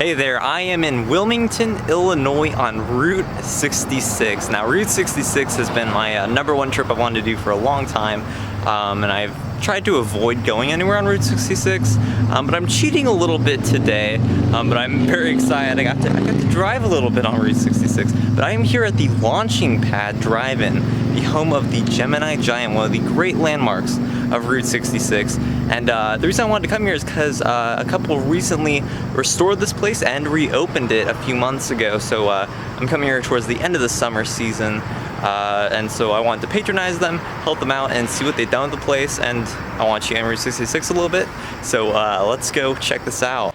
Hey there, I am in Wilmington, Illinois on Route 66. Now, Route 66 has been my #1 trip I've wanted to do for a long time, and I've tried to avoid going anywhere on Route 66, but I'm cheating a little bit today, but I'm very excited. I got to drive a little bit on Route 66, but I am here at the Launching Pad Drive-In, the home of the Gemini Giant, one of the great landmarks of Route 66. And the reason I wanted to come here is because a couple recently restored this place and reopened it a few months ago. So I'm coming here towards the end of the summer season, and so I wanted to patronize them, help them out, and see what they've done with the place. And I want to check out Route 66 a little bit. So let's go check this out.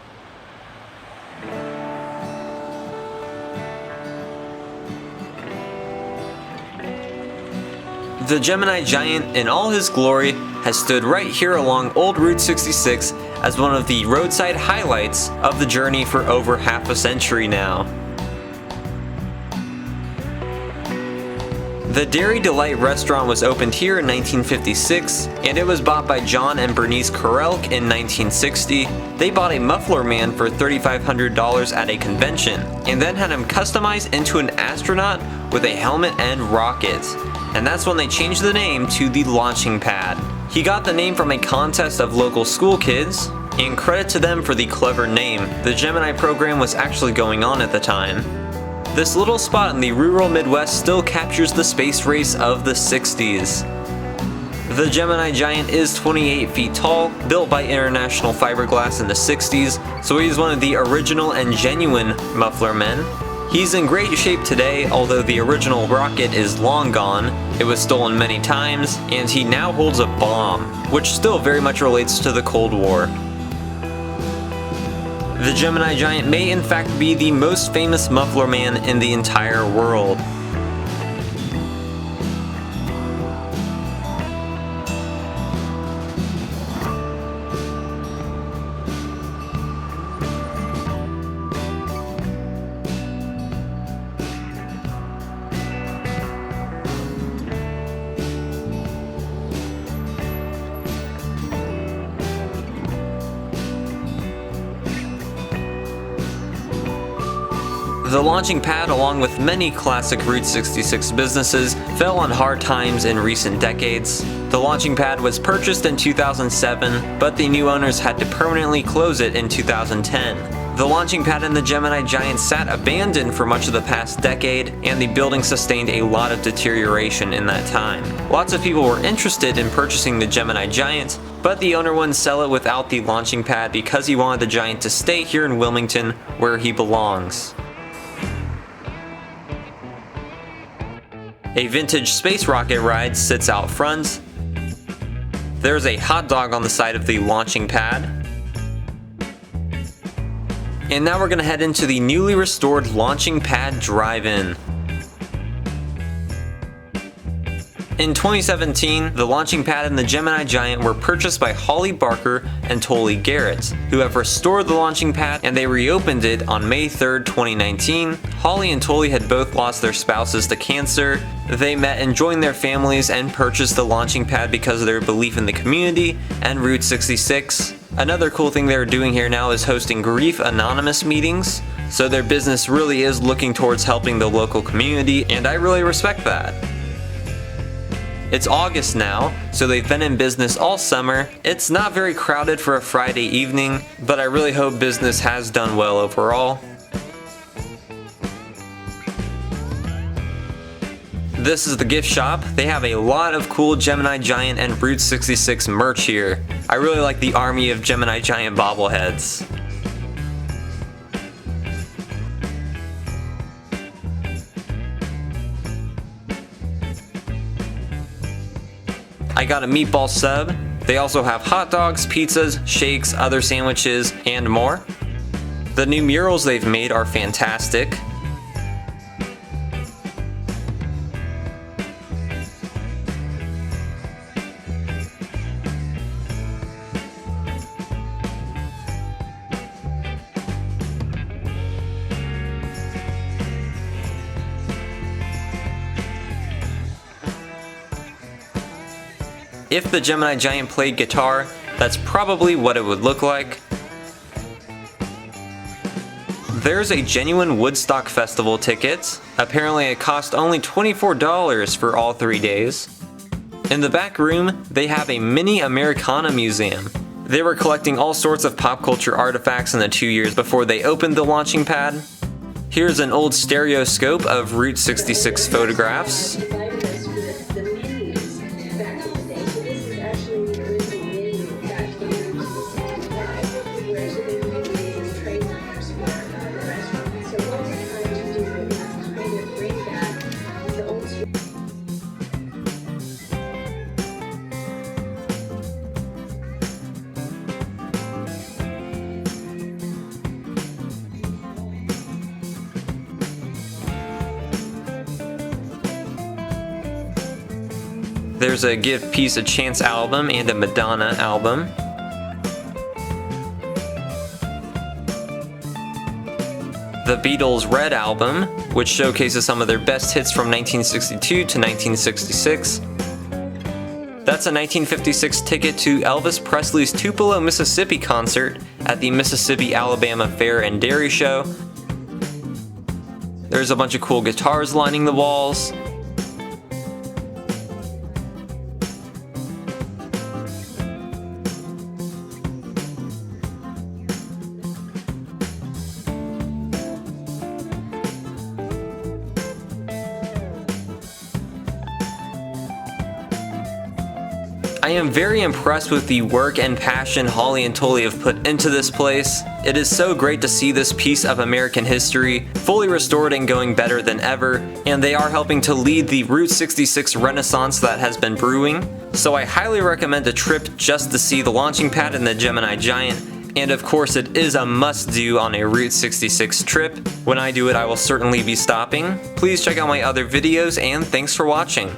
The Gemini Giant, in all his glory, has stood right here along Old Route 66 as one of the roadside highlights of the journey for over half a century now. The Dairy Delight restaurant was opened here in 1956, and it was bought by John and Bernice Korelk in 1960. They bought a muffler man for $3,500 at a convention, and then had him customized into an astronaut with a helmet and rocket. And that's when they changed the name to the Launching Pad. He got the name from a contest of local school kids, and credit to them for the clever name. The Gemini program was actually going on at the time. This little spot in the rural Midwest still captures the space race of the 60s. The Gemini Giant is 28 feet tall, built by International Fiberglass in the 60s, so he's one of the original and genuine muffler men. He's in great shape today, although the original rocket is long gone. It was stolen many times, and he now holds a bomb, which still very much relates to the Cold War. The Gemini Giant may in fact be the most famous muffler man in the entire world. The Launching Pad, along with many classic Route 66 businesses, fell on hard times in recent decades. The Launching Pad was purchased in 2007, but the new owners had to permanently close it in 2010. The Launching Pad and the Gemini Giant sat abandoned for much of the past decade, and the building sustained a lot of deterioration in that time. Lots of people were interested in purchasing the Gemini Giant, but the owner wouldn't sell it without the Launching Pad because he wanted the Giant to stay here in Wilmington, where he belongs. A vintage space rocket ride sits out front. There's a hot dog on the side of the Launching Pad. And now we're going to head into the newly restored Launching Pad Drive-In. In 2017, the Launching Pad and the Gemini Giant were purchased by Holly Barker and Tolly Garrett, who have restored the Launching Pad, and they reopened it on May 3rd, 2019. Holly and Tolly had both lost their spouses to cancer. They met and joined their families and purchased the Launching Pad because of their belief in the community and Route 66. Another cool thing they're doing here now is hosting Grief Anonymous meetings, so their business really is looking towards helping the local community, and I really respect that. It's August now, so they've been in business all summer. It's not very crowded for a Friday evening, but I really hope business has done well overall. This is the gift shop. They have a lot of cool Gemini Giant and Route 66 merch here. I really like the army of Gemini Giant bobbleheads. I got a meatball sub. They also have hot dogs, pizzas, shakes, other sandwiches, and more. The new murals they've made are fantastic. If the Gemini Giant played guitar, that's probably what it would look like. There's a genuine Woodstock Festival ticket. Apparently it cost only $24 for all 3 days. In the back room, they have a mini Americana museum. They were collecting all sorts of pop culture artifacts in the 2 years before they opened the launching pad. Here's an old stereoscope of Route 66 photographs. There's a Give Peace a Chance album and a Madonna album. The Beatles' Red album, which showcases some of their best hits from 1962 to 1966. That's a 1956 ticket to Elvis Presley's Tupelo, Mississippi concert at the Mississippi-Alabama Fair and Dairy Show. There's a bunch of cool guitars lining the walls. I am very impressed with the work and passion Holly and Tully have put into this place. It is so great to see this piece of American history fully restored and going better than ever, and they are helping to lead the Route 66 renaissance that has been brewing. So I highly recommend a trip just to see the launching pad and the Gemini Giant, and of course it is a must-do on a Route 66 trip. When I do it, I will certainly be stopping. Please check out my other videos, and thanks for watching.